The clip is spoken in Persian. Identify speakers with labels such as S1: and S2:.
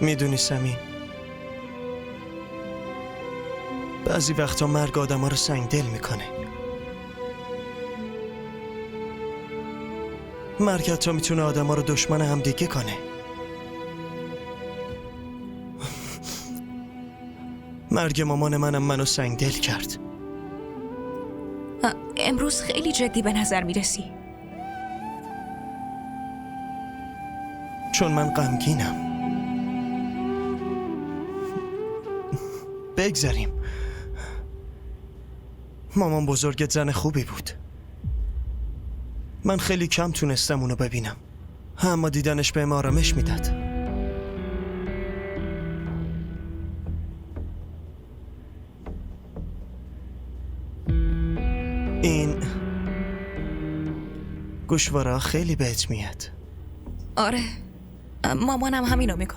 S1: میدونی سمین، بعضی وقتا مرگ آدم ها رو سنگدل میکنه. مرگ حتی میتونه آدم ها رو دشمن همدیگه کنه. مرگ مامان منو سنگدل کرد.
S2: امروز خیلی جدی به نظر میرسی.
S1: چون من غمگینم. بگذاریم. مامان بزرگت زن خوبی بود. من خیلی کم تونستم اونو ببینم، اما دیدنش بهم آرامش میداد. این گوشواره خیلی بهت میاد.
S2: آره، مامانم همینو میگفت.